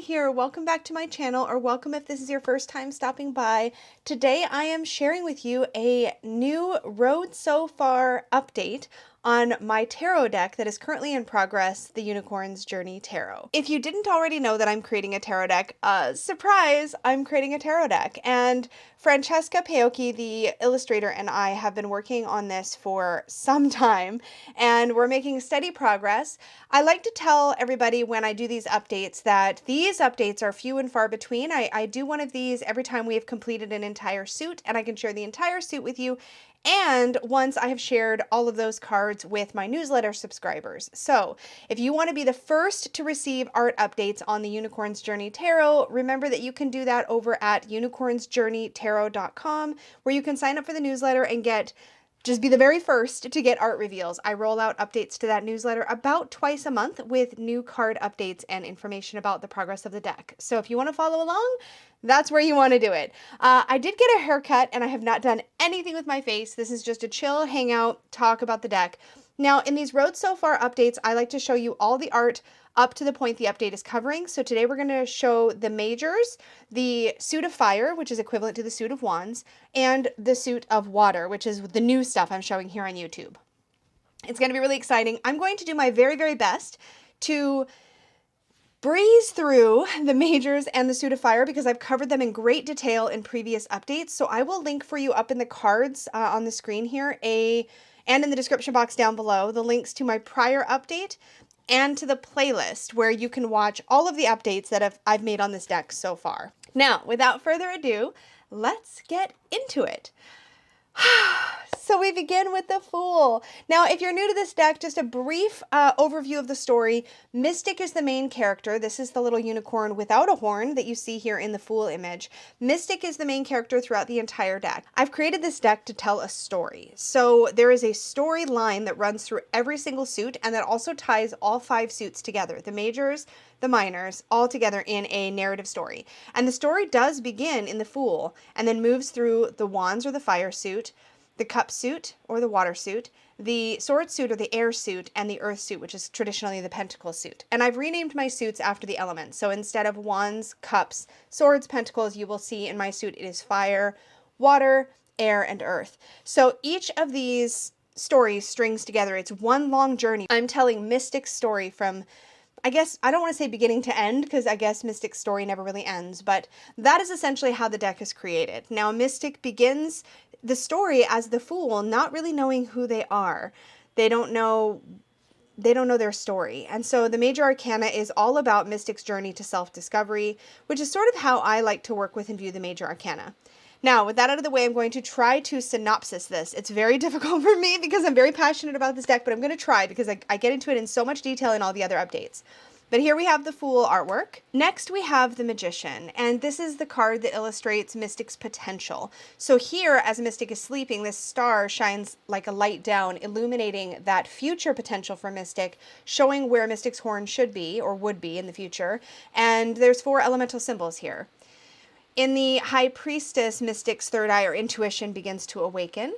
here. Welcome back to my channel, or welcome if this is your first time stopping by. Today I am sharing with you a new Road So Far update on my tarot deck that is currently in progress, the Unicorn's Journey Tarot. If you didn't already know that I'm creating a tarot deck, surprise, I'm creating a tarot deck. And Francesca Paocchi, the illustrator, and I have been working on this for some time, and we're making steady progress. I like to tell everybody when I do these updates that these updates are few and far between. I do one of these every time we have completed an entire suit, and I can share the entire suit with you, and once I have shared all of those cards with my newsletter subscribers. So if you want to be the first to receive art updates on the Unicorn's Journey Tarot, remember that you can do that over at unicornsjourneytarot.com, where you can sign up for the newsletter and just be the very first to get art reveals. I roll out updates to that newsletter about twice a month with new card updates and information about the progress of the deck. So if you want to follow along, that's where you want to do it. I did get a haircut and I have not done anything with my face. This is just a chill hangout, talk about the deck. Now, in these Road So Far updates, I like to show you all the art up to the point the update is covering. So today we're going to show the majors, the suit of fire, which is equivalent to the suit of wands, and the suit of water, which is the new stuff I'm showing here on YouTube. It's going to be really exciting. I'm going to do my very, very best to breeze through the majors and the suit of fire because I've covered them in great detail in previous updates. So I will link for you up in the cards on the screen here and in the description box down below the links to my prior update and to the playlist where you can watch all of the updates that I've made on this deck so far. Now, without further ado, let's get into it. So we begin with the Fool. Now, if you're new to this deck, just a brief overview of the story. Mystic is the main character. This is the little unicorn without a horn that you see here in the Fool image. Mystic is the main character throughout the entire deck. I've created this deck to tell a story. So there is a storyline that runs through every single suit, and that also ties all 5 suits together. The majors, the minors, all together in a narrative story. And the story does begin in the Fool, and then moves through the wands or the fire suit, the cup suit or the water suit, the sword suit or the air suit, and the earth suit, which is traditionally the pentacle suit. And I've renamed my suits after the elements. So instead of wands, cups, swords, pentacles, you will see in my suit it is fire, water, air, and earth. So each of these stories strings together. It's one long journey. I'm telling Mystic's story from, I guess, I don't want to say beginning to end, because I guess Mystic's story never really ends, but that is essentially how the deck is created. Now, Mystic begins the story as the Fool, not really knowing who they are. They don't know their story. And so the major arcana is all about Mystic's journey to self-discovery, which is sort of how I like to work with and view the major arcana. Now, with that out of the way, I'm going to try to synopsis this. It's very difficult for me because I'm very passionate about this deck, but I'm going to try because I get into it in so much detail in all the other updates. But here we have the Fool artwork. Next we have the Magician, and this is the card that illustrates Mystic's potential. So here, as Mystic is sleeping, this star shines like a light down, illuminating that future potential for Mystic, showing where Mystic's horn should be or would be in the future. And there's 4 elemental symbols here. In the High Priestess, Mystic's third eye or intuition begins to awaken.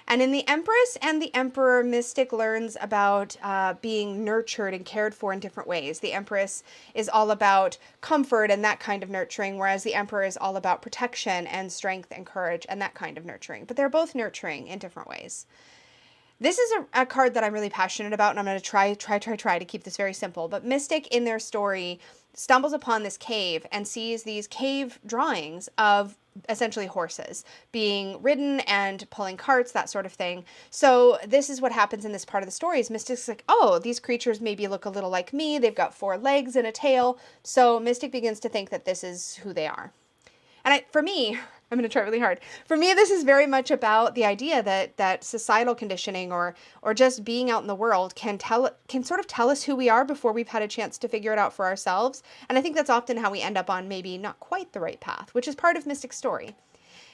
And in the Empress and the Emperor, Mystic learns about being nurtured and cared for in different ways. The Empress is all about comfort and that kind of nurturing, whereas the Emperor is all about protection and strength and courage and that kind of nurturing. But they're both nurturing in different ways. This is a card that I'm really passionate about, and I'm going to try to keep this very simple. But Mystic, in their story, stumbles upon this cave and sees these cave drawings of essentially horses being ridden and pulling carts, that sort of thing. So this is what happens in this part of the story is Mystic's like, oh, these creatures maybe look a little like me. They've got 4 legs and a tail. So Mystic begins to think that this is who they are. And for me, I'm going to try really hard. For me, this is very much about the idea that societal conditioning or just being out in the world can sort of tell us who we are before we've had a chance to figure it out for ourselves. And I think that's often how we end up on maybe not quite the right path, which is part of Mystic's story.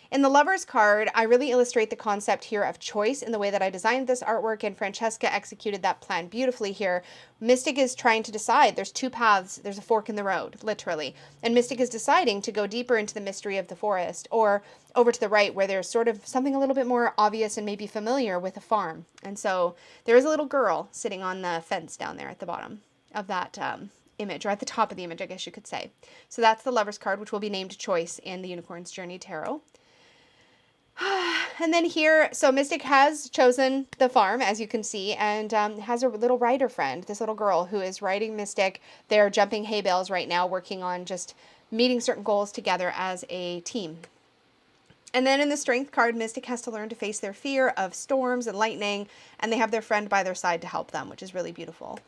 In the Lovers card, I really illustrate the concept here of choice in the way that I designed this artwork, and Francesca executed that plan beautifully here. Mystic is trying to decide. There's 2 paths. There's a fork in the road, literally. And Mystic is deciding to go deeper into the mystery of the forest, or over to the right where there's sort of something a little bit more obvious and maybe familiar with a farm. And so there is a little girl sitting on the fence down there at the bottom of that image, or at the top of the image, I guess you could say. So that's the Lover's card, which will be named Choice in the Unicorn's Journey Tarot. And then here, so Mystic has chosen the farm, as you can see, and has a little rider friend, this little girl who is riding Mystic. They're jumping hay bales right now, working on just meeting certain goals together as a team. And then in the Strength card, Mystic has to learn to face their fear of storms and lightning, and they have their friend by their side to help them, which is really beautiful.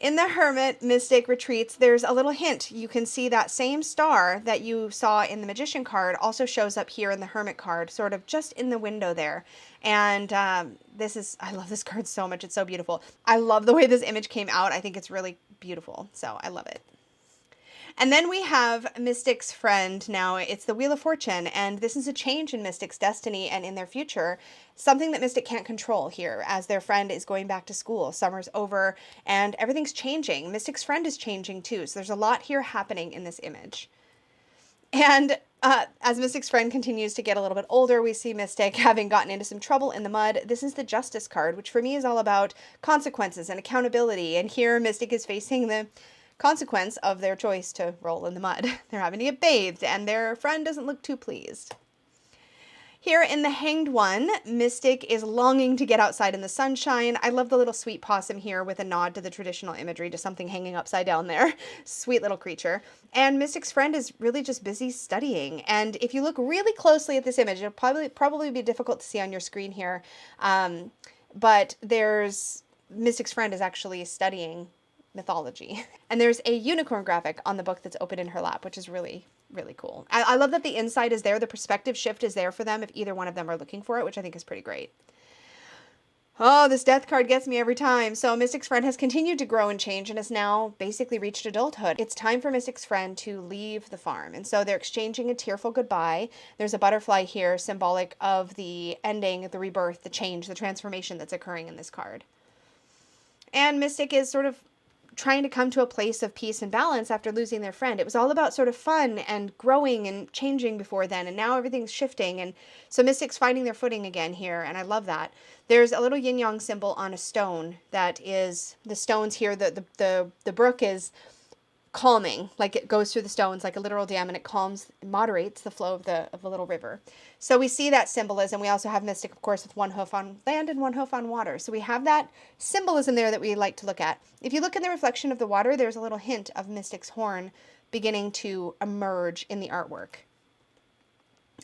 In the Hermit, Mystic retreats, there's a little hint. You can see that same star that you saw in the Magician card also shows up here in the Hermit card, sort of just in the window there. And I love this card so much. It's so beautiful. I love the way this image came out. I think it's really beautiful. So I love it. And then we have Mystic's friend now. It's the Wheel of Fortune, and this is a change in Mystic's destiny and in their future, something that Mystic can't control here as their friend is going back to school. Summer's over and everything's changing. Mystic's friend is changing too, so there's a lot here happening in this image. And as Mystic's friend continues to get a little bit older, we see Mystic having gotten into some trouble in the mud. This is the Justice card, which for me is all about consequences and accountability. And here Mystic is facing the consequence of their choice to roll in the mud. They're having to get bathed, and their friend doesn't look too pleased. Here in the Hanged One, Mystic is longing to get outside in the sunshine. I love the little sweet possum here with a nod to the traditional imagery, to something hanging upside down there. Sweet little creature. And Mystic's friend is really just busy studying. And if you look really closely at this image, it'll probably be difficult to see on your screen here. But Mystic's friend is actually studying mythology. And there's a unicorn graphic on the book that's open in her lap, which is really, really cool. I love that the insight is there. The perspective shift is there for them if either one of them are looking for it, which I think is pretty great. Oh, this Death card gets me every time. So Mystic's friend has continued to grow and change and has now basically reached adulthood. It's time for Mystic's friend to leave the farm. And so they're exchanging a tearful goodbye. There's a butterfly here, symbolic of the ending, the rebirth, the change, the transformation that's occurring in this card. And Mystic is sort of trying to come to a place of peace and balance after losing their friend. It was all about sort of fun and growing and changing before then, and now everything's shifting, and so Mystic's finding their footing again here, and I love that. There's a little yin-yang symbol on a stone that is, the stones here, the brook is calming, like it goes through the stones like a literal dam, and it moderates the flow of the little river. So we see that symbolism. We also have Mystic, of course, with one hoof on land and one hoof on water. So we have that symbolism there that we like to look at. If you look in the reflection of the water, there's a little hint of Mystic's horn beginning to emerge in the artwork.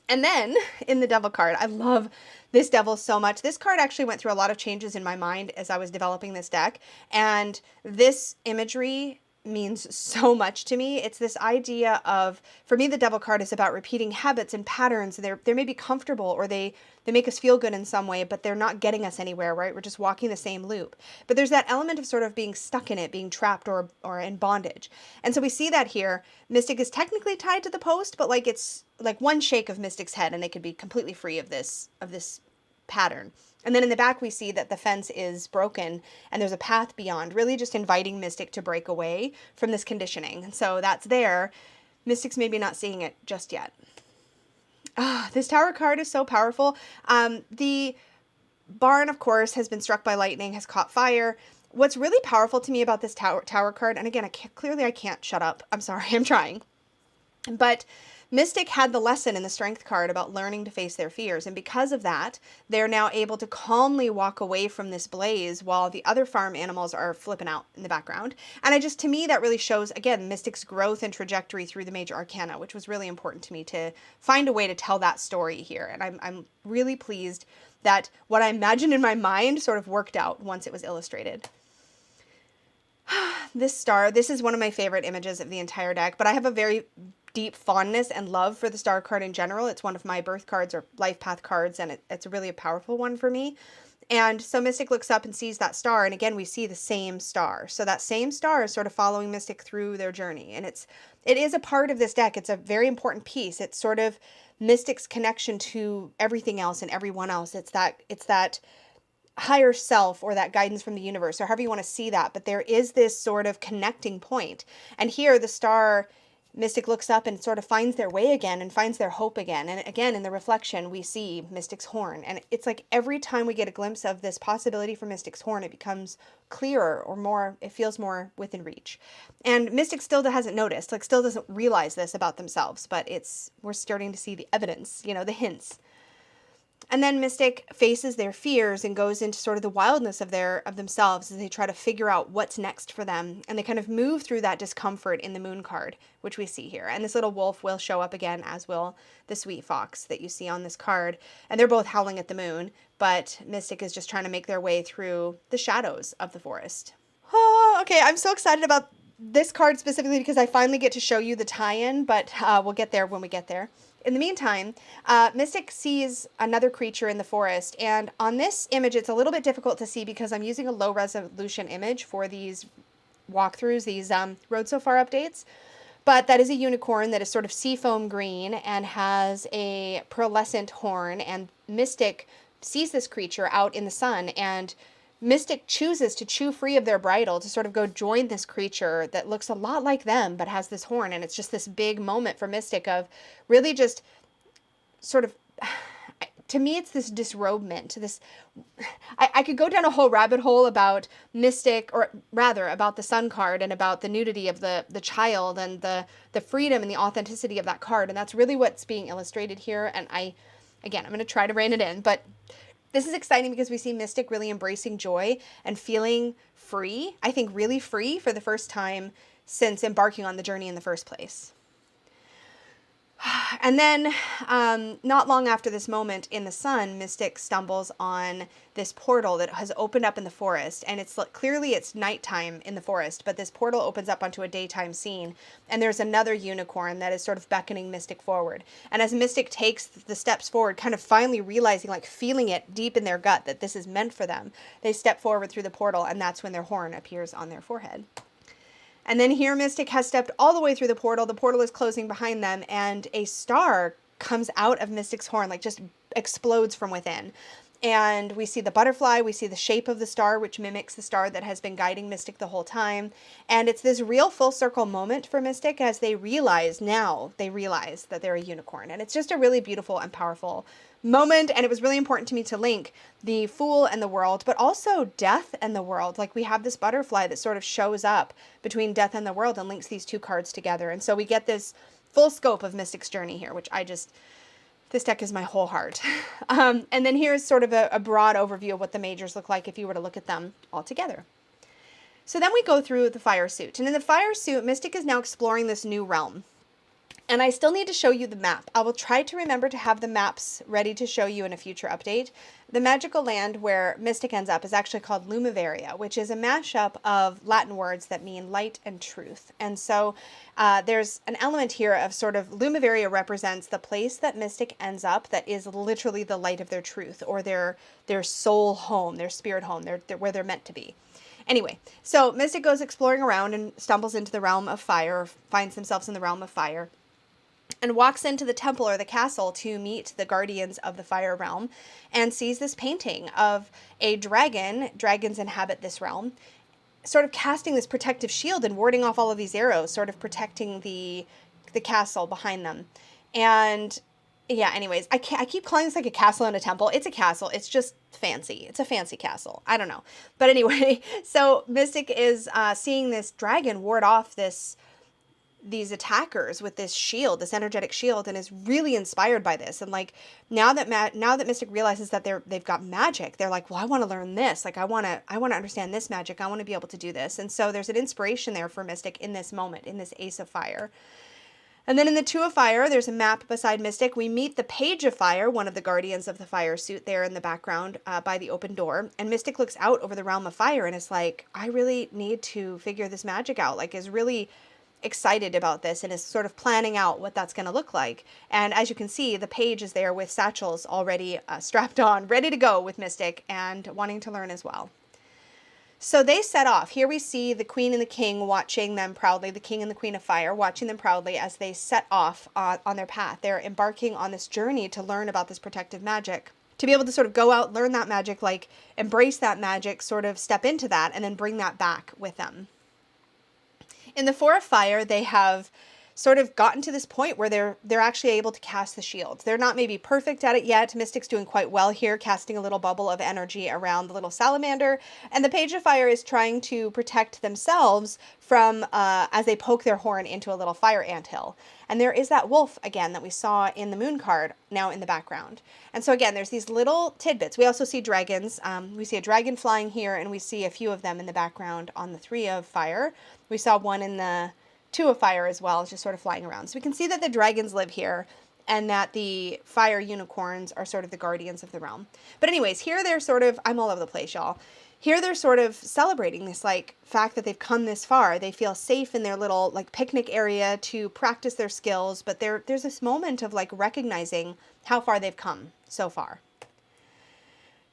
And then in the Devil card, I love this Devil so much. This card actually went through a lot of changes in my mind as I was developing this deck, and this imagery means so much to me. It's this idea of, for me, the Devil card is about repeating habits and patterns. They may be comfortable, or they make us feel good in some way, but they're not getting us anywhere, right? We're just walking the same loop. But there's that element of sort of being stuck in it, being trapped or in bondage. And so we see that here. Mystic is technically tied to the post, but like it's like one shake of Mystic's head and they could be completely free of this pattern. And then in the back, we see that the fence is broken and there's a path beyond, really just inviting Mystic to break away from this conditioning. And so that's there. Mystic's maybe not seeing it just yet. This Tower card is so powerful. The barn, of course, has been struck by lightning, has caught fire. What's really powerful to me about this Tower card, and again, clearly I can't shut up. I'm sorry, I'm trying. But Mystic had the lesson in the Strength card about learning to face their fears, and because of that, they're now able to calmly walk away from this blaze while the other farm animals are flipping out in the background. And to me, that really shows, again, Mystic's growth and trajectory through the major arcana, which was really important to me to find a way to tell that story here. And I'm really pleased that what I imagined in my mind sort of worked out once it was illustrated. This star, this is one of my favorite images of the entire deck, but I have a very deep fondness and love for the star card in general. It's one of my birth cards or life path cards, and it's really a powerful one for me. And so Mystic looks up and sees that star, and again, we see the same star. So that same star is sort of following Mystic through their journey, and it is a part of this deck. It's a very important piece. It's sort of Mystic's connection to everything else and everyone else. It's that higher self, or that guidance from the universe, or however you want to see that. But there is this sort of connecting point. And here the star Mystic looks up and sort of finds their way again and finds their hope again. And again, in the reflection, we see Mystic's horn. And it's like every time we get a glimpse of this possibility for Mystic's horn, it becomes clearer or more, it feels more within reach. And Mystic still hasn't noticed, like still doesn't realize this about themselves, but we're starting to see the evidence, you know, the hints. And then Mystic faces their fears and goes into sort of the wildness of themselves as they try to figure out what's next for them. And they kind of move through that discomfort in the moon card, which we see here. And this little wolf will show up again, as will the sweet fox that you see on this card. And they're both howling at the moon, but Mystic is just trying to make their way through the shadows of the forest. Oh, okay, I'm so excited about this card specifically because I finally get to show you the tie-in, but we'll get there when we get there. In the meantime, Mystic sees another creature in the forest, and on this image it's a little bit difficult to see because I'm using a low resolution image for these walkthroughs, these Road So Far updates, but that is a unicorn that is sort of seafoam green and has a pearlescent horn, and Mystic sees this creature out in the sun, and Mystic chooses to chew free of their bridle to sort of go join this creature that looks a lot like them but has this horn. And it's just this big moment for Mystic of really just sort of, to me, it's this disrobement. I could go down a whole rabbit hole about Mystic, or rather about the Sun card and about the nudity of the child and the freedom and the authenticity of that card. And that's really what's being illustrated here. And I'm going to try to rein it in, but this is exciting because we see Mystic really embracing joy and feeling free, I think really free for the first time since embarking on the journey in the first place. And then not long after this moment in the sun, Mystic stumbles on this portal that has opened up in the forest, and clearly it's nighttime in the forest, but this portal opens up onto a daytime scene, and there's another unicorn that is sort of beckoning Mystic forward. And as Mystic takes the steps forward, kind of finally realizing, like feeling it deep in their gut that this is meant for them, they step forward through the portal, and that's when their horn appears on their forehead. And then here Mystic has stepped all the way through the portal. The portal is closing behind them, and a star comes out of Mystic's horn, like just explodes from within. And we see the butterfly, we see the shape of the star, which mimics the star that has been guiding Mystic the whole time. And it's this real full circle moment for Mystic as they realize that they're a unicorn. And it's just a really beautiful and powerful moment. And it was really important to me to link the Fool and the world, but also death and the world. Like we have this butterfly that sort of shows up between death and the world and links these two cards together. And so we get this full scope of Mystic's journey here, which this deck is my whole heart. And then here's sort of a broad overview of what the majors look like if you were to look at them all together. So then we go through the fire suit. And in the fire suit, Mystic is now exploring this new realm. And I still need to show you the map. I will try to remember to have the maps ready to show you in a future update. The magical land where Mystic ends up is actually called Lumivaria, which is a mashup of Latin words that mean light and truth. And so there's an element here of sort of Lumivaria represents the place that Mystic ends up that is literally the light of their truth, or their soul home, their spirit home, where they're meant to be. Anyway, so Mystic goes exploring around and stumbles into the realm of fire, or finds themselves in the realm of fire, and walks into the temple or the castle to meet the guardians of the fire realm, and sees this painting of a dragon. Dragons inhabit this realm, sort of casting this protective shield and warding off all of these arrows, sort of protecting the castle behind them. And yeah, anyways, I keep calling this like a castle and a temple. It's a castle. It's just fancy. It's a fancy castle. I don't know. But anyway, so Mystic is seeing this dragon ward off these attackers with this shield, this energetic shield, and is really inspired by this. And like now that Mystic realizes that they've got magic, they're like, well, I want to learn this. Like I want to understand this magic. I want to be able to do this. And so there's an inspiration there for Mystic in this moment, in this Ace of Fire. And then in the Two of Fire, there's a map beside Mystic. We meet the Page of Fire, one of the guardians of the fire suit there in the background by the open door. And Mystic looks out over the realm of fire and is like, I really need to figure this magic out. Like is really excited about this and is sort of planning out what that's going to look like. And as you can see, the page is there with satchels already strapped on, ready to go with Mystic and wanting to learn as well. So they set off. Here we see the Queen and the King watching them proudly, the King and the Queen of Fire watching them proudly as they set off on their path. They're embarking on this journey to learn about this protective magic, to be able to sort of go out, learn that magic, like embrace that magic, sort of step into that, and then bring that back with them. In the Four of Fire, they have sort of gotten to this point where they're actually able to cast the shields. They're not maybe perfect at it yet. Mystic's doing quite well here, casting a little bubble of energy around the little salamander. And the Page of Fire is trying to protect themselves from as they poke their horn into a little fire anthill. And there is that wolf again that we saw in the moon card now in the background. And so again, there's these little tidbits. We also see dragons. We see a dragon flying here, and we see a few of them in the background on the 3 of Fire. We saw one in the 2 of Fire as well, just sort of flying around. So we can see that the dragons live here and that the fire unicorns are sort of the guardians of the realm. But anyways, here they're sort of, I'm all over the place, y'all. Here they're sort of celebrating this like fact that they've come this far. They feel safe in their little like picnic area to practice their skills, but there's this moment of like recognizing how far they've come so far.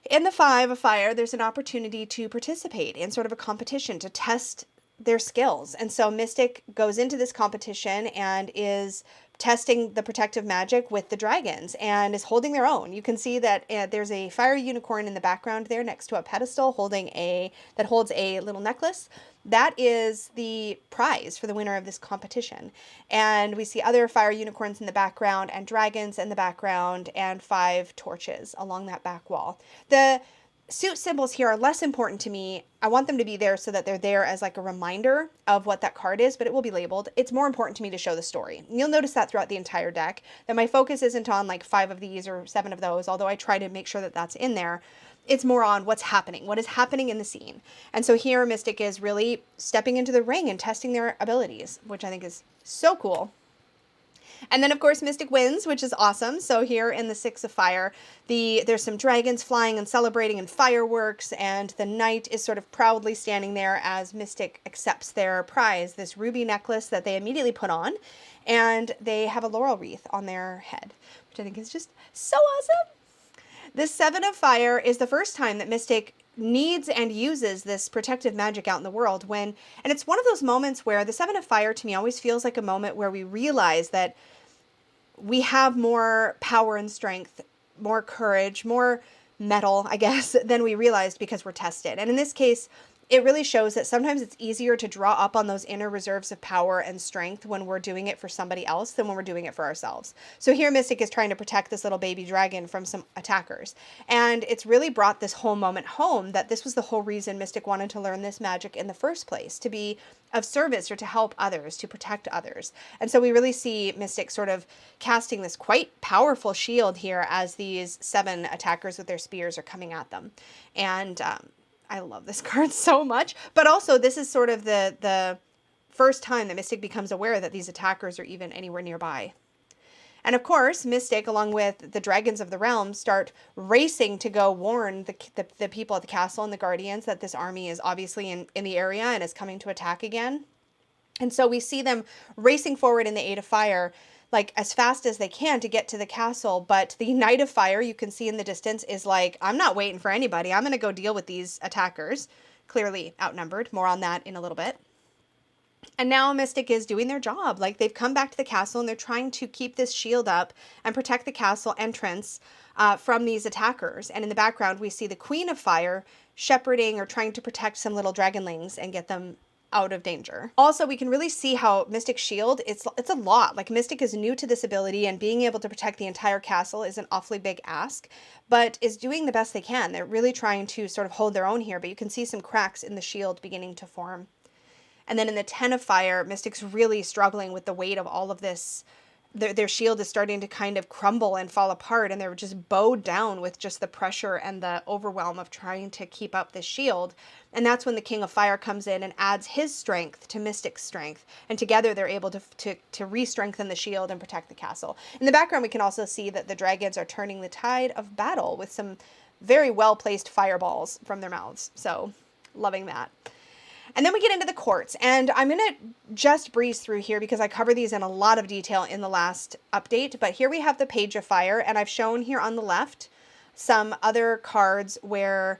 In the 5 of Fire, there's an opportunity to participate in sort of a competition to test their skills. And so Mystic goes into this competition and is testing the protective magic with the dragons and is holding their own. You can see that there's a fire unicorn in the background there next to a pedestal that holds a little necklace. That is the prize for the winner of this competition. And we see other fire unicorns in the background and dragons in the background and 5 torches along that back wall. The suit symbols here are less important to me. I want them to be there so that they're there as like a reminder of what that card is, but it will be labeled. It's more important to me to show the story. And you'll notice that throughout the entire deck, that my focus isn't on like 5 of these or 7 of those, although I try to make sure that that's in there. It's more on what's happening, what is happening in the scene. And so here Mystic is really stepping into the ring and testing their abilities, which I think is so cool. And then, of course, Mystic wins, which is awesome. So here in the 6 of Fire, there's some dragons flying and celebrating and fireworks, and the knight is sort of proudly standing there as Mystic accepts their prize, this ruby necklace that they immediately put on, and they have a laurel wreath on their head, which I think is just so awesome. The 7 of Fire is the first time that Mystic needs and uses this protective magic out in the world and it's one of those moments where the 7 of Fire to me always feels like a moment where we realize that we have more power and strength, more courage, more metal, I guess, than we realized because we're tested. And in this case, it really shows that sometimes it's easier to draw up on those inner reserves of power and strength when we're doing it for somebody else than when we're doing it for ourselves. So here Mystic is trying to protect this little baby dragon from some attackers. And it's really brought this whole moment home that this was the whole reason Mystic wanted to learn this magic in the first place, to be of service or to help others, to protect others. And so we really see Mystic sort of casting this quite powerful shield here as these 7 attackers with their spears are coming at them. And I love this card so much, but also this is sort of the first time that Mystic becomes aware that these attackers are even anywhere nearby. And of course, Mystic, along with the dragons of the realm, start racing to go warn the people at the castle and the guardians that this army is obviously in the area and is coming to attack again. And so we see them racing forward in the 8 of Fire, like as fast as they can to get to the castle. But the Knight of Fire, you can see in the distance, is like, I'm not waiting for anybody. I'm going to go deal with these attackers. Clearly outnumbered. More on that in a little bit. And now Mystic is doing their job. Like, they've come back to the castle and they're trying to keep this shield up and protect the castle entrance from these attackers. And in the background, we see the Queen of Fire shepherding or trying to protect some little dragonlings and get them out of danger. Also, we can really see how Mystic's shield, it's a lot. Like, Mystic is new to this ability, and being able to protect the entire castle is an awfully big ask, but is doing the best they can. They're really trying to sort of hold their own here, but you can see some cracks in the shield beginning to form. And then in the 10 of Fire, Mystic's really struggling with the weight of all of this. Their shield is starting to kind of crumble and fall apart, and they're just bowed down with just the pressure and the overwhelm of trying to keep up this shield. And that's when the King of Fire comes in and adds his strength to Mystic's strength. And together they're able to re-strengthen the shield and protect the castle. In the background, we can also see that the dragons are turning the tide of battle with some very well-placed fireballs from their mouths. So, loving that. And then we get into the courts, and I'm going to just breeze through here because I cover these in a lot of detail in the last update. But here we have the Page of Fire, and I've shown here on the left some other cards where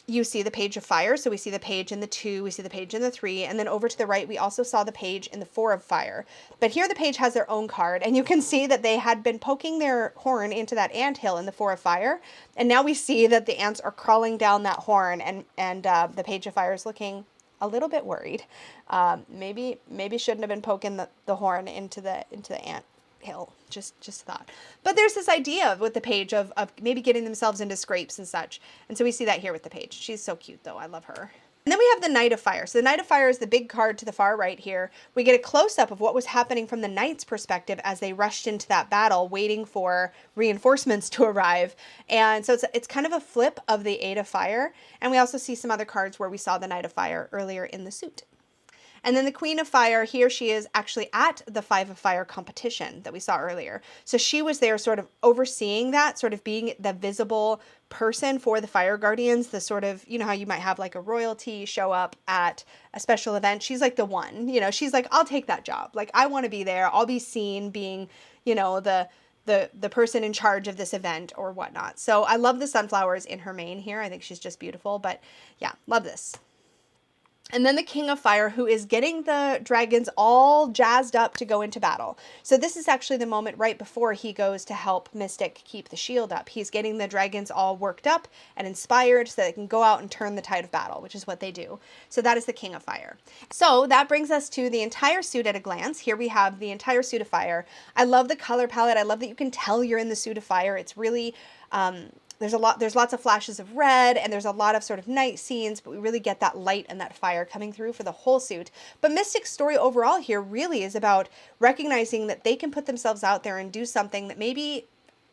you see the Page of Fire. So we see the page in the 2, we see the page in the 3, and then over to the right we also saw the page in the 4 of Fire. But here the page has their own card, and you can see that they had been poking their horn into that anthill in the 4 of Fire, and now we see that the ants are crawling down that horn, and the Page of Fire is looking a little bit worried. Maybe shouldn't have been poking the horn into the ant hill. Just thought. But there's this idea with the page of maybe getting themselves into scrapes and such. And so we see that here with the page. She's so cute though. I love her. And then we have the Knight of Fire. So the Knight of Fire is the big card to the far right here. We get a close-up of what was happening from the Knight's perspective as they rushed into that battle, waiting for reinforcements to arrive. And so it's kind of a flip of the Eight of Fire. And we also see some other cards where we saw the Knight of Fire earlier in the suit. And then the Queen of Fire, here she is actually at the Five of Fire competition that we saw earlier. So she was there sort of overseeing that, sort of being the visible person for the Fire Guardians, the sort of, you know how you might have like a royalty show up at a special event. She's like the one, you know, she's like, I'll take that job. Like, I want to be there. I'll be seen being, you know, the person in charge of this event or whatnot. So I love the sunflowers in her mane here. I think she's just beautiful, but yeah, love this. And then the King of Fire, who is getting the dragons all jazzed up to go into battle. So this is actually the moment right before he goes to help Mystic keep the shield up. He's getting the dragons all worked up and inspired so they can go out and turn the tide of battle, which is what they do. So that is the King of Fire. So that brings us to the entire suit at a glance. Here we have the entire suit of fire. I love the color palette. I love that you can tell you're in the suit of fire. It's really... there's lots of flashes of red, and there's a lot of sort of night scenes, but we really get that light and that fire coming through for the whole suit. But Mystic's story overall here really is about recognizing that they can put themselves out there and do something that maybe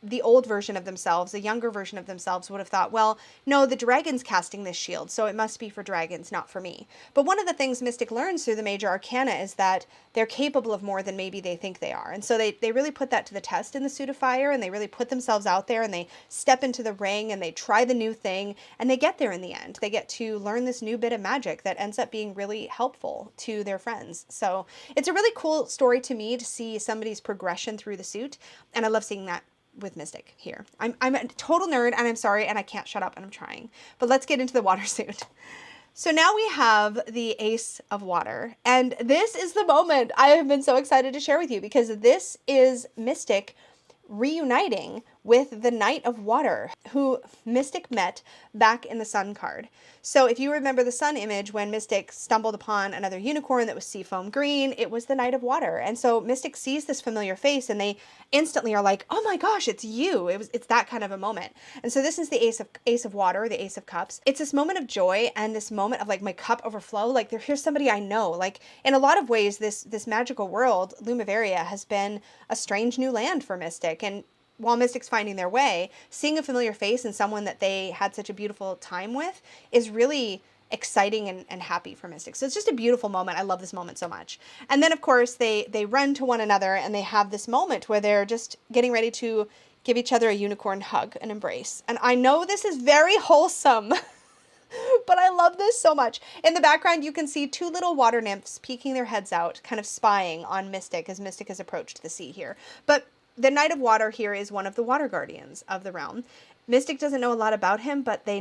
the old version of themselves, the younger version of themselves would have thought, well, no, the dragon's casting this shield, so it must be for dragons, not for me. But one of the things Mystic learns through the major arcana is that they're capable of more than maybe they think they are. And so they really put that to the test in the suit of fire, and they really put themselves out there, and they step into the ring, and they try the new thing, and they get there in the end. They get to learn this new bit of magic that ends up being really helpful to their friends. So it's a really cool story to me to see somebody's progression through the suit, and I love seeing that with Mystic here. I'm a total nerd, and I'm sorry, and I can't shut up, and I'm trying. But let's get into the water suit. So now we have the Ace of Water, and this is the moment I have been so excited to share with you, because this is Mystic reuniting with the Knight of Water, who Mystic met back in the Sun card. So if you remember the Sun image, when Mystic stumbled upon another unicorn that was seafoam green, it was the Knight of Water. And so Mystic sees this familiar face, and they instantly are like, oh my gosh, it's you. It's that kind of a moment. And so this is the Ace of Water, the Ace of Cups. It's this moment of joy and this moment of like my cup overflow. Like, here's somebody I know. Like, in a lot of ways, this magical world, Lumiveria, has been a strange new land for Mystic. And while Mystic's finding their way, seeing a familiar face and someone that they had such a beautiful time with is really exciting and happy for Mystic. So it's just a beautiful moment. I love this moment so much. And then, of course, they run to one another, and they have this moment where they're just getting ready to give each other a unicorn hug and embrace. And I know this is very wholesome, but I love this so much. In the background, you can see two little water nymphs peeking their heads out, kind of spying on Mystic as Mystic has approached the sea here. But the Knight of Water here is one of the water guardians of the realm. Mystic doesn't know a lot about him, but they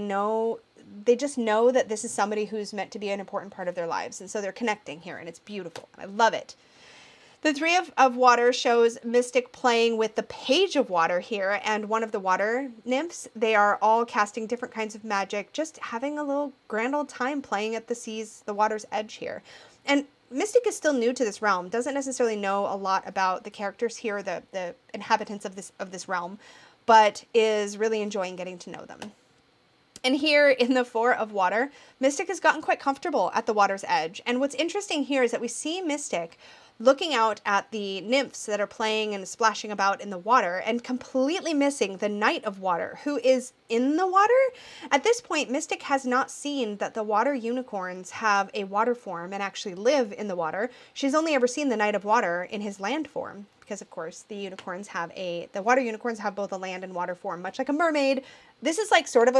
just know that this is somebody who's meant to be an important part of their lives. And so they're connecting here, and it's beautiful. I love it. The Three of Water shows Mystic playing with the Page of Water here, and one of the water nymphs. They are all casting different kinds of magic, just having a little grand old time playing at the water's edge here. And Mystic is still new to this realm, doesn't necessarily know a lot about the characters here, the inhabitants of this realm, but is really enjoying getting to know them. And here in the Four of Water, Mystic has gotten quite comfortable at the water's edge. And what's interesting here is that we see Mystic looking out at the nymphs that are playing and splashing about in the water, and completely missing the Knight of Water, who is in the water. At this point, Mystic has not seen that the water unicorns have a water form and actually live in the water. She's only ever seen the Knight of Water in his land form, because of course the water unicorns have both a land and water form, much like a mermaid. This is like sort of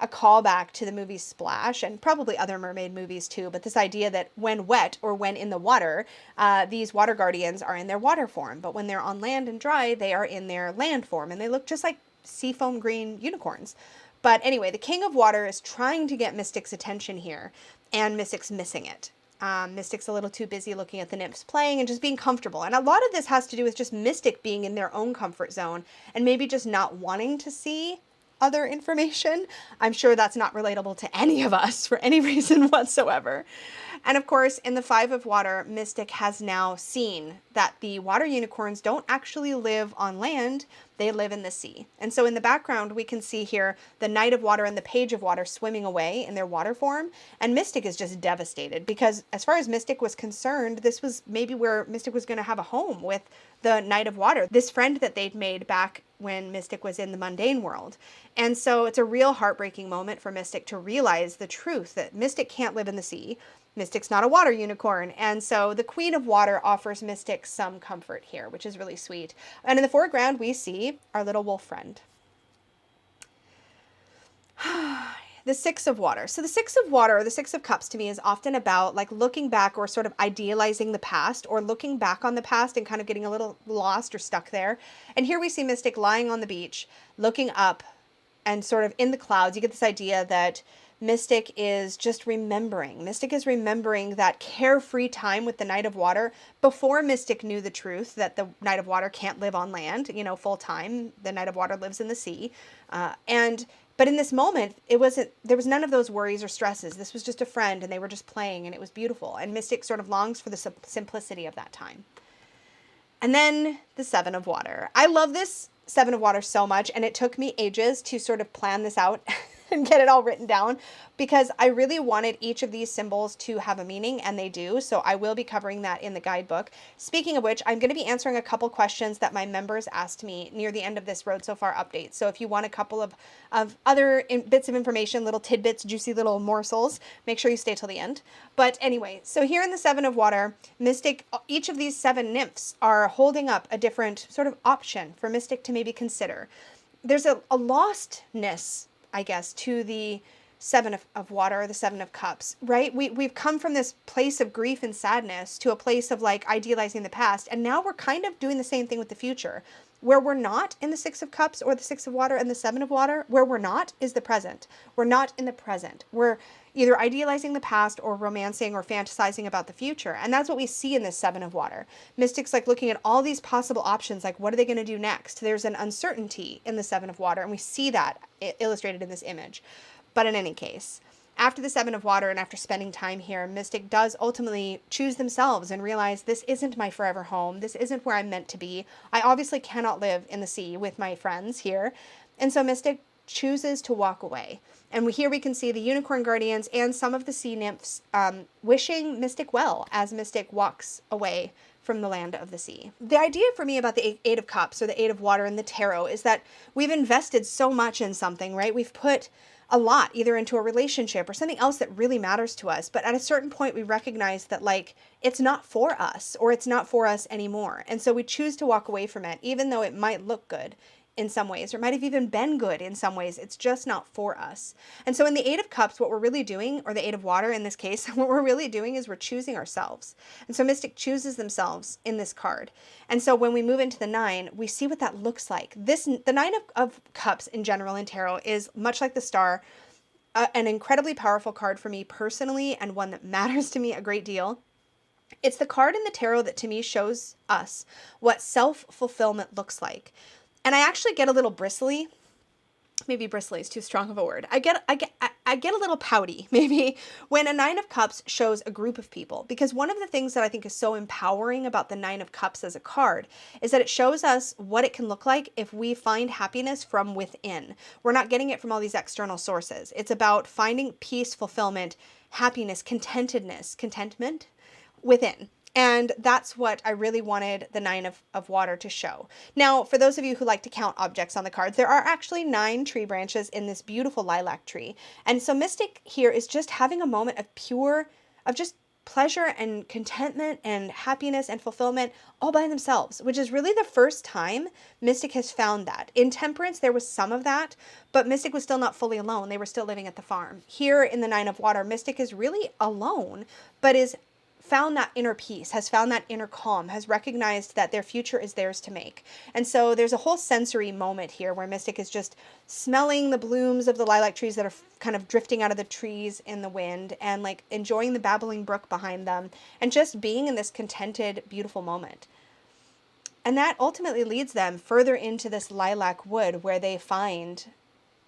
a callback to the movie Splash, and probably other mermaid movies too, but this idea that when wet or when in the water, these water guardians are in their water form, but when they're on land and dry, they are in their land form, and they look just like seafoam green unicorns. But anyway, the King of Water is trying to get Mystic's attention here, and Mystic's missing it. Mystic's a little too busy looking at the nymphs playing and just being comfortable. And a lot of this has to do with just Mystic being in their own comfort zone and maybe just not wanting to see other information. I'm sure that's not relatable to any of us for any reason whatsoever. And of course, in the Five of Water, Mystic has now seen that the water unicorns don't actually live on land, they live in the sea. And so in the background, we can see here the Knight of Water and the Page of Water swimming away in their water form. And Mystic is just devastated because as far as Mystic was concerned, this was maybe where Mystic was going to have a home with the Knight of Water, this friend that they'd made back when Mystic was in the mundane world. And so it's a real heartbreaking moment for Mystic to realize the truth that Mystic can't live in the sea. Mystic's not a water unicorn. And so the Queen of Water offers Mystic some comfort here, which is really sweet. And in the foreground, we see our little wolf friend. The Six of Water. So the Six of Water, or the Six of Cups, to me is often about like looking back or sort of idealizing the past, or looking back on the past and kind of getting a little lost or stuck there. And here we see Mystic lying on the beach, looking up and sort of in the clouds. You get this idea that Mystic is just remembering. Mystic is remembering that carefree time with the Knight of Water before Mystic knew the truth that the Knight of Water can't live on land, you know, full time. The Knight of Water lives in the sea. But in this moment, there was none of those worries or stresses. This was just a friend and they were just playing and it was beautiful. And Mystic sort of longs for the simplicity of that time. And then the Seven of Water. I love this Seven of Water so much, and it took me ages to sort of plan this out and get it all written down because I really wanted each of these symbols to have a meaning, and they do. So I will be covering that in the guidebook. Speaking of which, I'm going to be answering a couple questions that my members asked me near the end of this Road So Far update. So if you want a couple of other bits of information, little tidbits, juicy little morsels, make sure you stay till the end. But anyway, so here in the Seven of Water, Mystic, each of these seven nymphs are holding up a different sort of option for Mystic to maybe consider. There's a lostness, I guess, to the Seven of Water, the Seven of Cups, right? We've come from this place of grief and sadness to a place of like idealizing the past. And now we're kind of doing the same thing with the future, where we're not in the Six of Cups or the Six of Water and the Seven of Water. Where we're not is the present. We're not in the present. We're either idealizing the past or romancing or fantasizing about the future. And that's what we see in this Seven of Water. Mystic's like looking at all these possible options, like what are they going to do next? There's an uncertainty in the Seven of Water, and we see that illustrated in this image. But in any case, after the Seven of Water and after spending time here, Mystic does ultimately choose themselves and realize this isn't my forever home. This isn't where I'm meant to be. I obviously cannot live in the sea with my friends here. And so Mystic chooses to walk away. And here we can see the unicorn guardians and some of the sea nymphs wishing Mystic well as Mystic walks away from the land of the sea. The idea for me about the Eight of Cups or the Eight of Water in the tarot is that we've invested so much in something, right? We've put a lot either into a relationship or something else that really matters to us. But at a certain point, we recognize that like it's not for us or it's not for us anymore. And so we choose to walk away from it, even though it might look good in some ways, or might have even been good in some ways. It's just not for us. And so in the Eight of Cups, what we're really doing, or the Eight of Water in this case, what we're really doing is we're choosing ourselves. And so Mystic chooses themselves in this card. And so when we move into the Nine, we see what that looks like. The Nine of Cups in general in tarot is much like the Star, an incredibly powerful card for me personally, and one that matters to me a great deal. It's the card in the tarot that to me shows us what self-fulfillment looks like. And I actually get a little bristly. Maybe bristly is too strong of a word. I get a little pouty maybe when a Nine of Cups shows a group of people, because one of the things that I think is so empowering about the Nine of Cups as a card is that it shows us what it can look like if we find happiness from within. We're not getting it from all these external sources. It's about finding peace, fulfillment, happiness, contentment within. And that's what I really wanted the Nine of Water to show. Now, for those of you who like to count objects on the cards, there are actually 9 tree branches in this beautiful lilac tree. And so Mystic here is just having a moment of just pleasure and contentment and happiness and fulfillment all by themselves, which is really the first time Mystic has found that. In Temperance, there was some of that, but Mystic was still not fully alone. They were still living at the farm. Here in the Nine of Water, Mystic is really alone, but is found that inner peace, has found that inner calm, has recognized that their future is theirs to make. And so there's a whole sensory moment here where Mystic is just smelling the blooms of the lilac trees that are kind of drifting out of the trees in the wind, and like enjoying the babbling brook behind them, and just being in this contented, beautiful moment. And that ultimately leads them further into this lilac wood where they find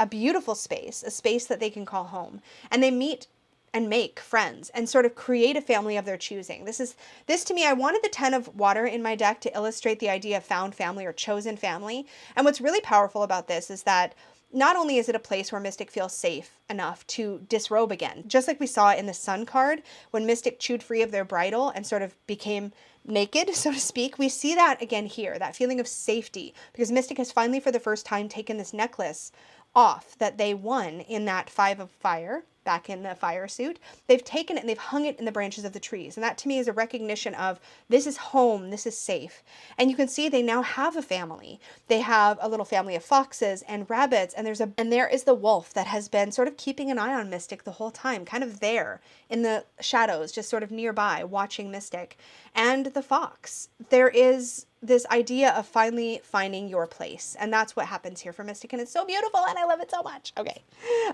a beautiful space, a space that they can call home. And they meet and make friends and sort of create a family of their choosing. This to me, I wanted the 10 of water in my deck to illustrate the idea of found family or chosen family. And what's really powerful about this is that not only is it a place where Mystic feels safe enough to disrobe again, just like we saw in the Sun card, when Mystic chewed free of their bridle and sort of became naked, so to speak, we see that again here, that feeling of safety, because Mystic has finally for the first time taken this necklace off that they won in that 5 of fire, back in the fire suit. They've taken it and they've hung it in the branches of the trees. And that to me is a recognition of this is home, this is safe. And you can see they now have a family. They have a little family of foxes and rabbits, and there is the wolf that has been sort of keeping an eye on Mystic the whole time, kind of there in the shadows, just sort of nearby, watching Mystic. And the fox. There is this idea of finally finding your place. And that's what happens here for Mystic. And it's so beautiful and I love it so much. Okay,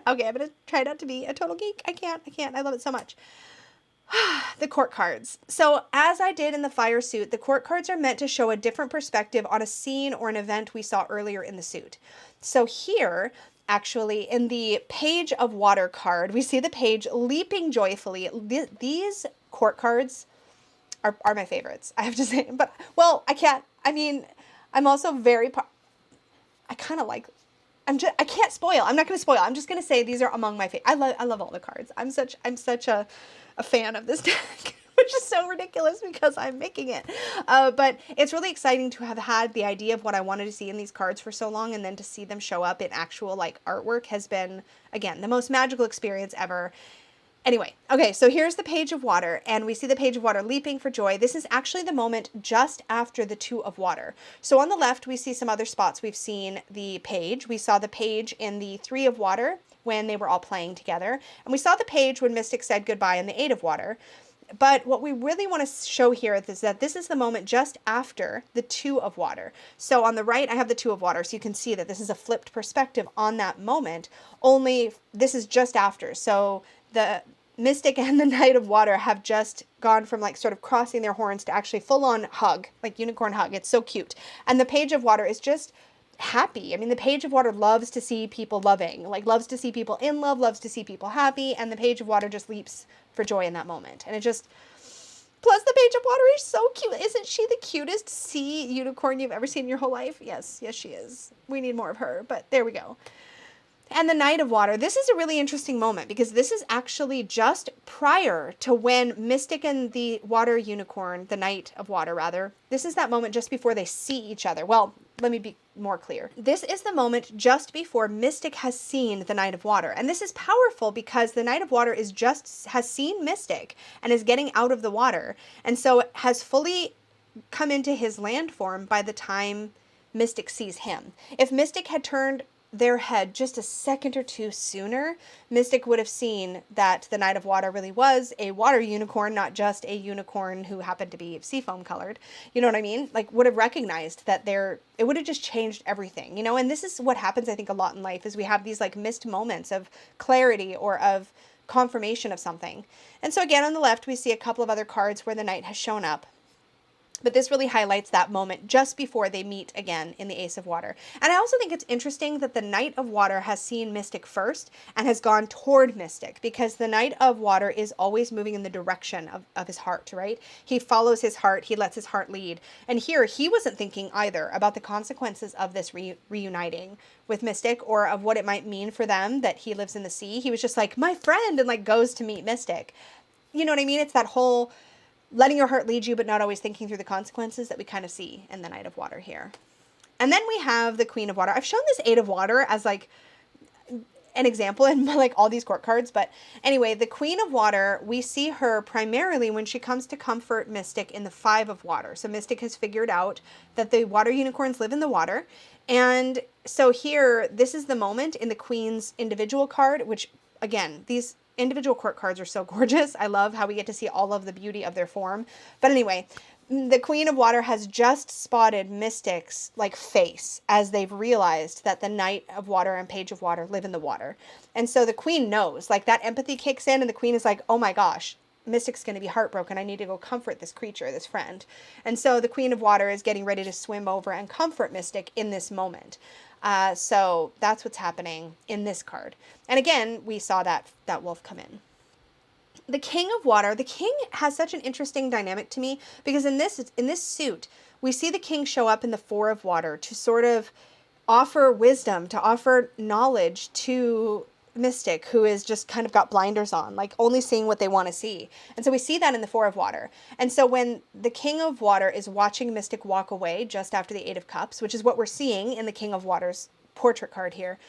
I'm going to try not to be a total geek. I can't. I love it so much. The court cards. So as I did in the fire suit, the court cards are meant to show a different perspective on a scene or an event we saw earlier in the suit. So here, actually, in the Page of Water card, we see the page leaping joyfully. These court cards are my favorites, I have to say. But, well, I can't, I mean, I'm also very, I kind of like, I can't spoil. I'm not going to spoil. I'm just going to say these are among my favorites. I love all the cards. I'm such a fan of this deck, which is so ridiculous because I'm making it. But it's really exciting to have had the idea of what I wanted to see in these cards for so long, and then to see them show up in actual like artwork has been, again, the most magical experience ever. Anyway, okay, so here's the Page of Water, and we see the Page of Water leaping for joy. This is actually the moment just after the 2 of Water. So on the left, we see some other spots. We've seen the page. We saw the page in the 3 of Water when they were all playing together. And we saw the page when Mystic said goodbye in the 8 of Water. But what we really want to show here is that this is the moment just after the 2 of Water. So on the right, I have the 2 of Water, so you can see that this is a flipped perspective on that moment, only this is just after. So the Mystic and the Knight of Water have just gone from like sort of crossing their horns to actually full on hug, like unicorn hug. It's so cute. And the Page of Water is just happy. I mean, the Page of Water loves to see people loving, like loves to see people in love, loves to see people happy. And the Page of Water just leaps for joy in that moment. And it just, plus the Page of Water is so cute. Isn't she the cutest sea unicorn you've ever seen in your whole life? Yes, she is. We need more of her, but there we go. And the Knight of Water, this is a really interesting moment because this is actually just prior to when Mystic and the water unicorn, the Knight of Water rather, this is that moment just before they see each other. Well, let me be more clear. This is the moment just before Mystic has seen the Knight of Water. And this is powerful because the Knight of Water has seen Mystic and is getting out of the water. And so has fully come into his land form by the time Mystic sees him. If Mystic had turned their head just a second or two sooner, Mystic would have seen that the Knight of Water really was a water unicorn, not just a unicorn who happened to be seafoam colored. You know what I mean? Like, would have recognized that it would have just changed everything, you know? And this is what happens, I think, a lot in life, is we have these like missed moments of clarity or of confirmation of something. And so again, on the left, we see a couple of other cards where the Knight has shown up. But this really highlights that moment just before they meet again in the Ace of Water. And I also think it's interesting that the Knight of Water has seen Mystic first and has gone toward Mystic, because the Knight of Water is always moving in the direction of his heart, right? He follows his heart. He lets his heart lead. And here, he wasn't thinking either about the consequences of this reuniting with Mystic or of what it might mean for them that he lives in the sea. He was just like, my friend, and like goes to meet Mystic. You know what I mean? It's that whole letting your heart lead you, but not always thinking through the consequences that we kind of see in the Knight of Water here. And then we have the Queen of Water. I've shown this 8 of Water as like an example in like all these court cards. But anyway, the Queen of Water, we see her primarily when she comes to comfort Mystic in the 5 of Water. So Mystic has figured out that the water unicorns live in the water. And so here, this is the moment in the Queen's individual card, which again, these individual court cards are so gorgeous. I love how we get to see all of the beauty of their form. But anyway, the Queen of Water has just spotted Mystic's like face as they've realized that the Knight of Water and Page of Water live in the water. And so the Queen knows, like that empathy kicks in and the Queen is like, oh my gosh, Mystic's going to be heartbroken. I need to go comfort this creature, this friend. And so the Queen of Water is getting ready to swim over and comfort Mystic in this moment. So that's what's happening in this card. And again, we saw that wolf come in. The King of Water, the king has such an interesting dynamic to me, because in this suit, we see the king show up in the Four of Water to sort of offer wisdom, to offer knowledge to Mystic, who is just kind of got blinders on, like only seeing what they want to see. And so we see that in the Four of Water. And so when the King of Water is watching Mystic walk away just after the Eight of Cups, which is what we're seeing in the King of Water's portrait card here,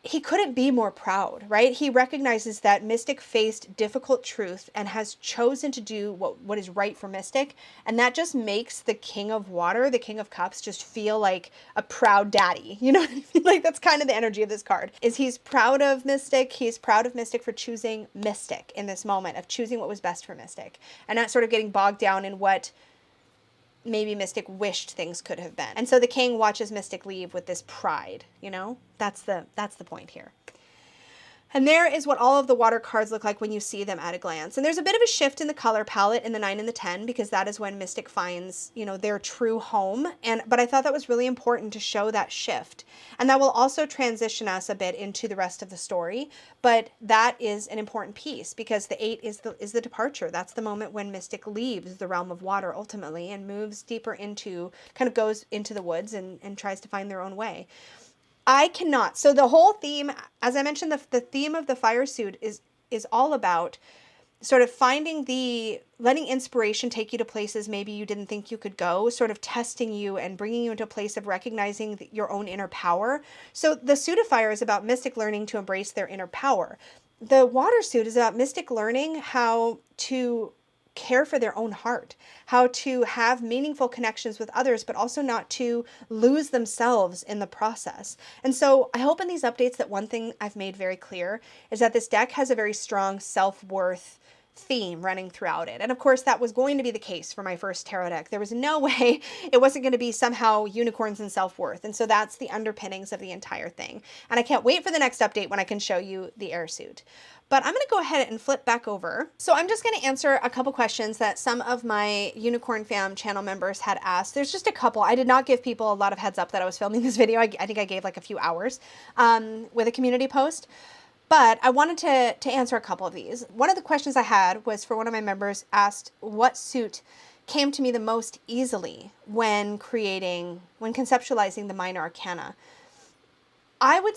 he couldn't be more proud, right? He recognizes that Mystic faced difficult truth and has chosen to do what is right for Mystic. And that just makes the King of Water, the King of Cups, just feel like a proud daddy. You know what I mean? Like, that's kind of the energy of this card, is he's proud of Mystic. He's proud of Mystic for choosing Mystic in this moment, of choosing what was best for Mystic, and not sort of getting bogged down in what maybe Mystic wished things could have been. And so the king watches Mystic leave with this pride, you know? That's the point here. And there is what all of the water cards look like when you see them at a glance. And there's a bit of a shift in the color palette in the 9 and the 10, because that is when Mystic finds, you know, their true home. But I thought that was really important to show that shift. And that will also transition us a bit into the rest of the story. But that is an important piece, because the 8 is the departure. That's the moment when Mystic leaves the realm of water ultimately and moves deeper into, kind of goes into the woods and tries to find their own way. I cannot. So the whole theme, as I mentioned, the theme of the fire suit is all about sort of letting inspiration take you to places maybe you didn't think you could go, sort of testing you and bringing you into a place of recognizing your own inner power. So the suit of fire is about Mystic learning to embrace their inner power. The water suit is about Mystic learning how to care for their own heart, how to have meaningful connections with others, but also not to lose themselves in the process. And so I hope in these updates that one thing I've made very clear is that this deck has a very strong self-worth theme running throughout it. And of course, that was going to be the case for my first tarot deck. There was no way it wasn't going to be somehow unicorns and self-worth. And so that's the underpinnings of the entire thing. And I can't wait for the next update when I can show you the air suit. But I'm going to go ahead and flip back over. So I'm just going to answer a couple questions that some of my Unicorn Fam channel members had asked. There's just a couple. I did not give people a lot of heads up that I was filming this video. I think I gave like a few hours with a community post. But I wanted to answer a couple of these. One of the questions I had was for one of my members, asked what suit came to me the most easily when conceptualizing the minor arcana. I would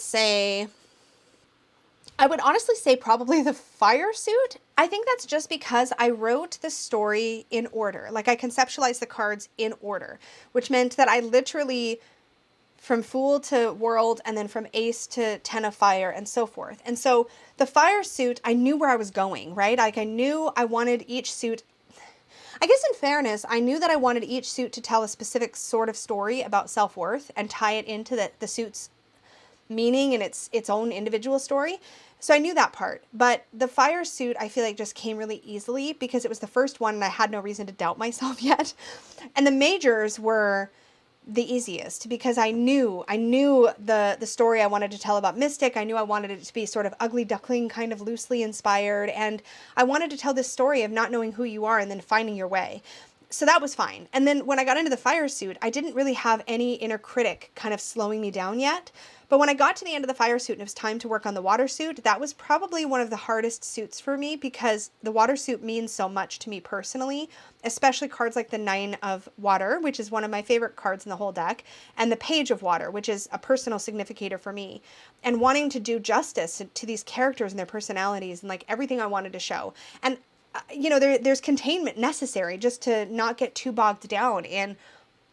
honestly say probably the fire suit. I think that's just because I wrote the story in order. Like, I conceptualized the cards in order, which meant that I literally, from Fool to World, and then from Ace to Ten of Fire, and so forth. And so the fire suit, I knew where I was going, right? Like, I knew I wanted each suit. I guess in fairness, I knew that I wanted each suit to tell a specific sort of story about self-worth and tie it into the suit's meaning and its own individual story. So I knew that part. But the fire suit, I feel like, just came really easily because it was the first one and I had no reason to doubt myself yet. And the majors were the easiest because I knew the story I wanted to tell about Mystic. I knew I wanted it to be sort of Ugly Duckling, kind of loosely inspired. And I wanted to tell this story of not knowing who you are and then finding your way. So that was fine. And then when I got into the fire suit, I didn't really have any inner critic kind of slowing me down yet. But when I got to the end of the fire suit and it was time to work on the water suit, that was probably one of the hardest suits for me because the water suit means so much to me personally, especially cards like the 9 of Water, which is one of my favorite cards in the whole deck, and the Page of Water, which is a personal significator for me, and wanting to do justice to these characters and their personalities and like everything I wanted to show. And you know, there's containment necessary just to not get too bogged down in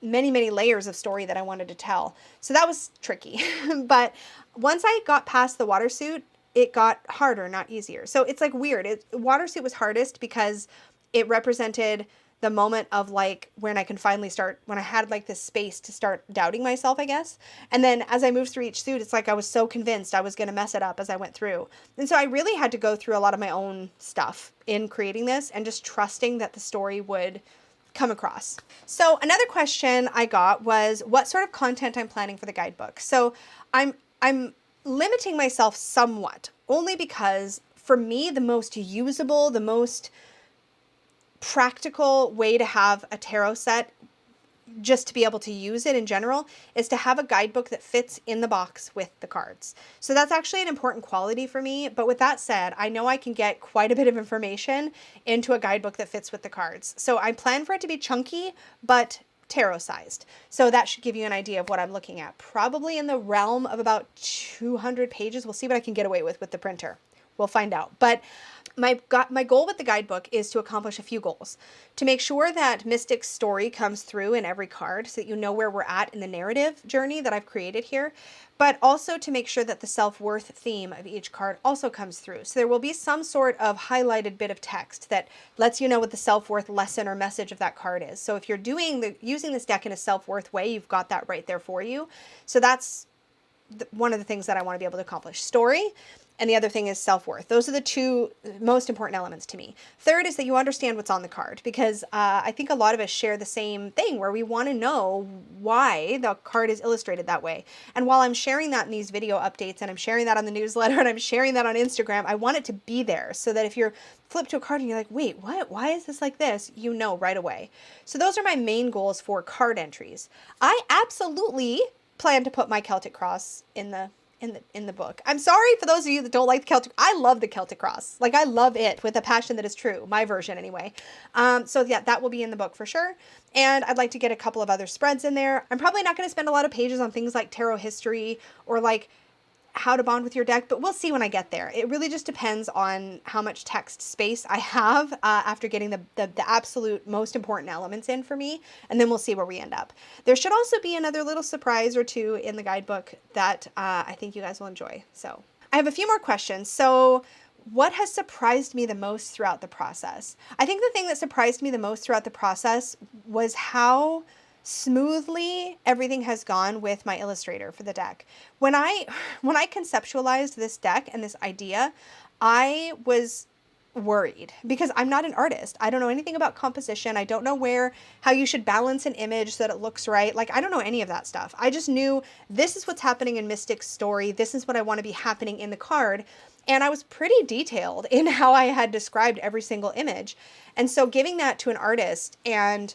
many, many layers of story that I wanted to tell. So that was tricky. But once I got past the water suit, it got harder, not easier. So it's like weird. Water suit was hardest because it represented the moment of like when I can finally start, when I had like this space to start doubting myself, I guess. And then as I moved through each suit, it's like I was so convinced I was going to mess it up as I went through. And so I really had to go through a lot of my own stuff in creating this and just trusting that the story would come across. So another question I got was what sort of content I'm planning for the guidebook. So I'm limiting myself somewhat, only because for me, the most usable, the most practical way to have a tarot set, just to be able to use it in general, is to have a guidebook that fits in the box with the cards. So that's actually an important quality for me. But with that said, I know I can get quite a bit of information into a guidebook that fits with the cards. So I plan for it to be chunky, but tarot sized. So that should give you an idea of what I'm looking at. Probably in the realm of about 200 pages. We'll see what I can get away with the printer. We'll find out. But my goal with the guidebook is to accomplish a few goals. To make sure that Mystic's story comes through in every card so that you know where we're at in the narrative journey that I've created here, but also to make sure that the self-worth theme of each card also comes through. So there will be some sort of highlighted bit of text that lets you know what the self-worth lesson or message of that card is. So if you're using this deck in a self-worth way, you've got that right there for you. So that's one of the things that I want to be able to accomplish. Story. And the other thing is self-worth. Those are the two most important elements to me. Third is that you understand what's on the card, because I think a lot of us share the same thing where we want to know why the card is illustrated that way. And while I'm sharing that in these video updates, and I'm sharing that on the newsletter, and I'm sharing that on Instagram, I want it to be there so that if you're flipped to a card and you're like, wait, what? Why is this like this? You know right away. So those are my main goals for card entries. I absolutely plan to put my Celtic cross in the book. I'm sorry for those of you that don't like the Celtic. I love the Celtic cross. Like, I love it with a passion that is true. My version anyway. So yeah, that will be in the book for sure. And I'd like to get a couple of other spreads in there. I'm probably not going to spend a lot of pages on things like tarot history or like how to bond with your deck, but we'll see when I get there. It really just depends on how much text space I have after getting the absolute most important elements in for me, and then we'll see where we end up. There should also be another little surprise or two in the guidebook that I think you guys will enjoy. So I have a few more questions. So what has surprised me the most throughout the process? I think the thing that surprised me the most throughout the process was how smoothly everything has gone with my illustrator for the deck. When I conceptualized this deck and this idea, I was worried because I'm not an artist. I don't know anything about composition. I don't know how you should balance an image so that it looks right. Like, I don't know any of that stuff. I just knew this is what's happening in Mystic's story. This is what I want to be happening in the card. And I was pretty detailed in how I had described every single image. And so giving that to an artist and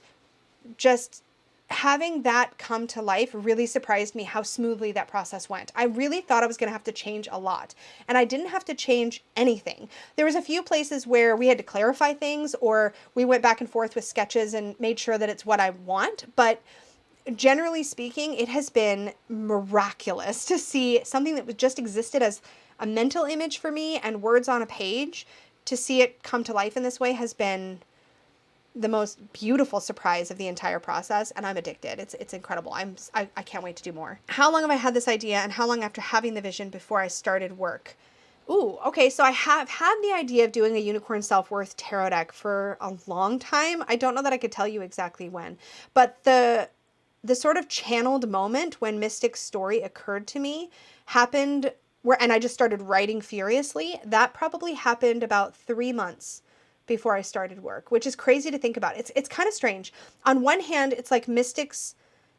just having that come to life really surprised me how smoothly that process went. I really thought I was going to have to change a lot, and I didn't have to change anything. There was a few places where we had to clarify things, or we went back and forth with sketches and made sure that it's what I want, but generally speaking, it has been miraculous to see something that just existed as a mental image for me and words on a page. To see it come to life in this way has been the most beautiful surprise of the entire process, and I'm addicted. It's incredible. I can't wait to do more. How long have I had this idea, and how long after having the vision before I started work? Ooh, okay, so I have had the idea of doing a unicorn self-worth tarot deck for a long time. I don't know that I could tell you exactly when, but the sort of channeled moment when Mystic's story occurred to me happened and I just started writing furiously. That probably happened about 3 months before I started work, which is crazy to think about. It's kind of strange. On one hand, it's like Mystic's,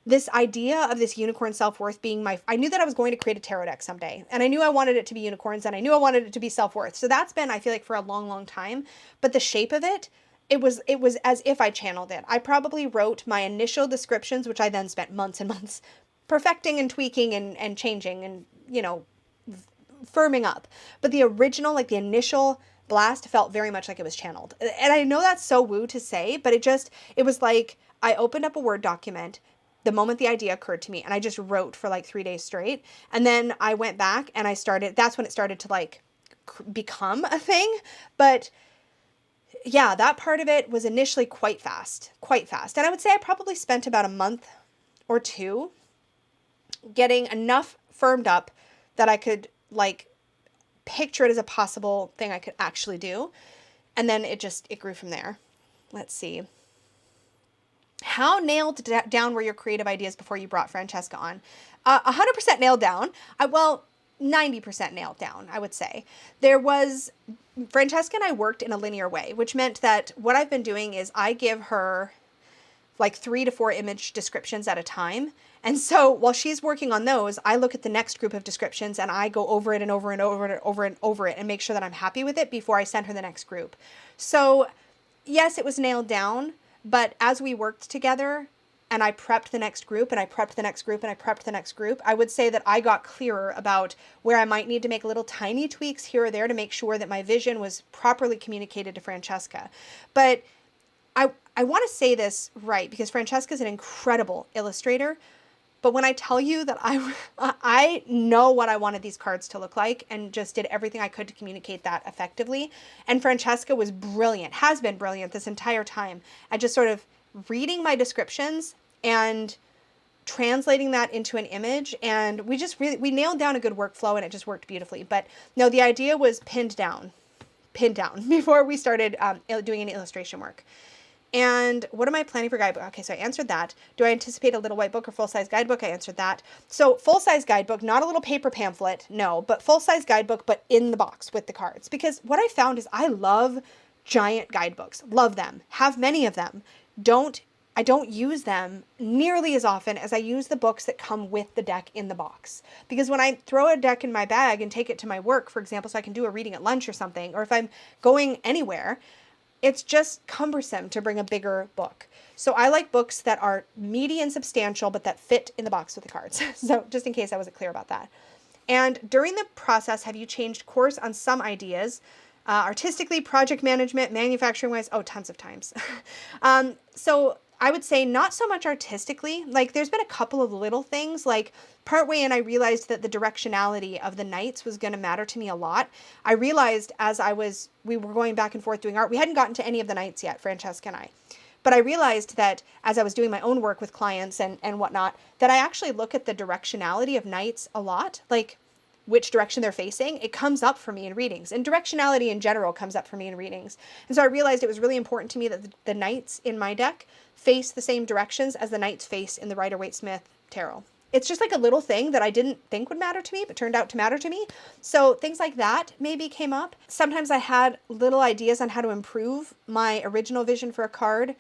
this idea of this unicorn self-worth being I knew that I was going to create a tarot deck someday, and I knew I wanted it to be unicorns, and I knew I wanted it to be self-worth. So that's been, I feel like, for a long, long time. But the shape of it, it was as if I channeled it. I probably wrote my initial descriptions, which I then spent months and months perfecting and tweaking and changing and, firming up. But the original, like the initial blast, felt very much like it was channeled. And I know that's so woo to say, but it was like I opened up a Word document the moment the idea occurred to me, and I just wrote for like 3 days straight. And then I went back and that's when it started to like become a thing. But yeah, that part of it was initially quite fast. And I would say I probably spent about a month or two getting enough firmed up that I could like picture it as a possible thing I could actually do. And then it grew from there. Let's see. How nailed down were your creative ideas before you brought Francesca on? 100% nailed down. 90% nailed down, I would say. Francesca and I worked in a linear way, which meant that what I've been doing is I give her like 3 to 4 image descriptions at a time. And so while she's working on those, I look at the next group of descriptions and I go over it and over and over and over and over it and make sure that I'm happy with it before I send her the next group. So yes, it was nailed down, but as we worked together and I prepped the next group and I prepped the next group and I prepped the next group, I would say that I got clearer about where I might need to make little tiny tweaks here or there to make sure that my vision was properly communicated to Francesca. But I want to say this right, because Francesca's an incredible illustrator. But when I tell you that I know what I wanted these cards to look like and just did everything I could to communicate that effectively. And Francesca was brilliant, has been brilliant this entire time at just sort of reading my descriptions and translating that into an image. And we nailed down a good workflow and it just worked beautifully. But no, the idea was pinned down before we started doing any illustration work. And what am I planning for guidebook? Okay, so I answered that. Do I anticipate a little white book or full-size guidebook? I answered that. So full-size guidebook, not a little paper pamphlet, no, but full-size guidebook, but in the box with the cards. Because what I found is I love giant guidebooks. Love them. Have many of them. I don't use them nearly as often as I use the books that come with the deck in the box. Because when I throw a deck in my bag and take it to my work, for example, so I can do a reading at lunch or something, or if I'm going anywhere, it's just cumbersome to bring a bigger book. So I like books that are meaty and substantial, but that fit in the box with the cards. So just in case I wasn't clear about that. And during the process, have you changed course on some ideas? Artistically, project management, manufacturing-wise? Oh, tons of times. So I would say not so much artistically. Like there's been a couple of little things, like partway in I realized that the directionality of the nights was going to matter to me a lot. I realized as we were going back and forth doing art, we hadn't gotten to any of the nights yet, Francesca and I. But I realized that as I was doing my own work with clients and whatnot, that I actually look at the directionality of nights a lot, like which direction they're facing. It comes up for me in readings, and directionality in general comes up for me in readings. And so I realized it was really important to me that the nights in my deck face the same directions as the nights face in the Rider-Waite-Smith tarot. It's just like a little thing that I didn't think would matter to me, but turned out to matter to me. So things like that maybe came up. Sometimes I had little ideas on how to improve my original vision for a card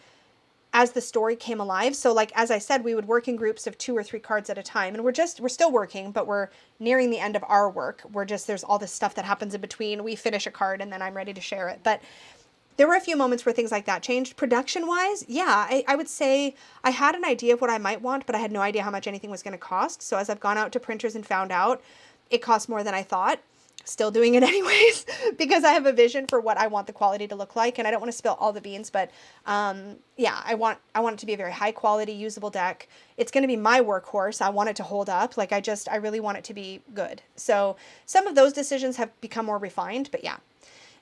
as the story came alive. So like, as I said, we would work in groups of 2 or 3 cards at a time, and we're still working, but we're nearing the end of our work. There's all this stuff that happens in between. We finish a card and then I'm ready to share it. But there were a few moments where things like that changed. Production-wise, yeah, I would say I had an idea of what I might want, but I had no idea how much anything was going to cost. So as I've gone out to printers and found out it costs more than I thought, still doing it anyways, because I have a vision for what I want the quality to look like, and I don't want to spill all the beans, but yeah, I want it to be a very high quality, usable deck. It's going to be my workhorse. I want it to hold up. Like I really want it to be good. So some of those decisions have become more refined, but yeah.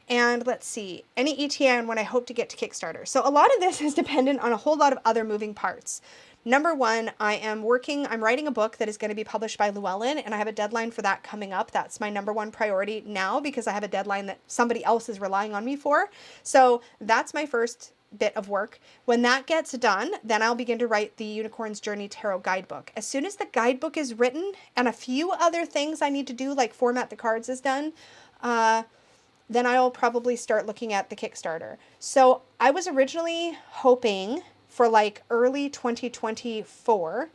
And let's see, any ETA on when I hope to get to Kickstarter. So a lot of this is dependent on a whole lot of other moving parts. Number one, I'm writing a book that is going to be published by Llewellyn, and I have a deadline for that coming up. That's my number one priority now because I have a deadline that somebody else is relying on me for. So that's my first bit of work. When that gets done, then I'll begin to write the Unicorn's Journey Tarot guidebook. As soon as the guidebook is written and a few other things I need to do, like format the cards, is done, then I'll probably start looking at the Kickstarter. So I was originally hoping for like early 2024.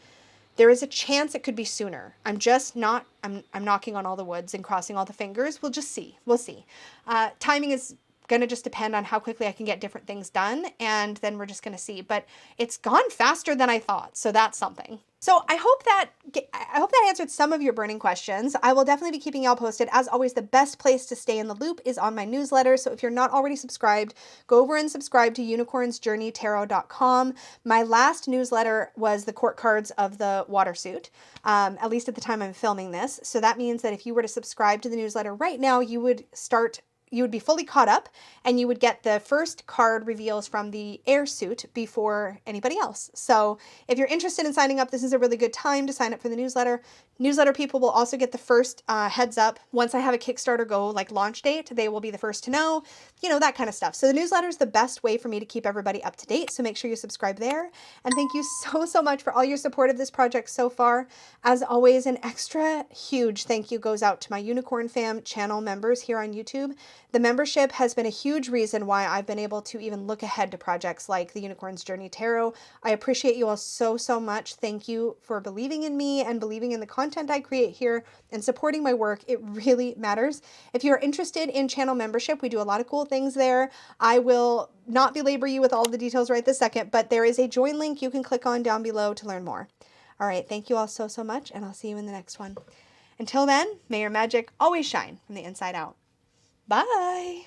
There is a chance it could be sooner. I'm knocking on all the woods and crossing all the fingers. We'll just see. We'll see. Timing is going to just depend on how quickly I can get different things done, and then we're just going to see. But it's gone faster than I thought, so that's something. So I hope that answered some of your burning questions. I will definitely be keeping y'all posted. As always, the best place to stay in the loop is on my newsletter. So if you're not already subscribed, go over and subscribe to unicornsjourneytarot.com. My last newsletter was the court cards of the water suit, at least at the time I'm filming this. So that means that if you were to subscribe to the newsletter right now, you would be fully caught up, and you would get the first card reveals from the air suit before anybody else. So if you're interested in signing up, this is a really good time to sign up for the newsletter. Newsletter people will also get the first heads up. Once I have a Kickstarter go, like launch date, they will be the first to know, that kind of stuff. So the newsletter is the best way for me to keep everybody up to date. So make sure you subscribe there. And thank you so much for all your support of this project so far. As always, an extra huge thank you goes out to my Unicorn Fam channel members here on YouTube. The membership has been a huge reason why I've been able to even look ahead to projects like the Unicorn's Journey Tarot. I appreciate you all so, so much. Thank you for believing in me and believing in the content I create here and supporting my work. It really matters. If you're interested in channel membership, we do a lot of cool things there. I will not belabor you with all the details right this second, but there is a join link you can click on down below to learn more. All right, thank you all so, so much, and I'll see you in the next one. Until then, may your magic always shine from the inside out. Bye!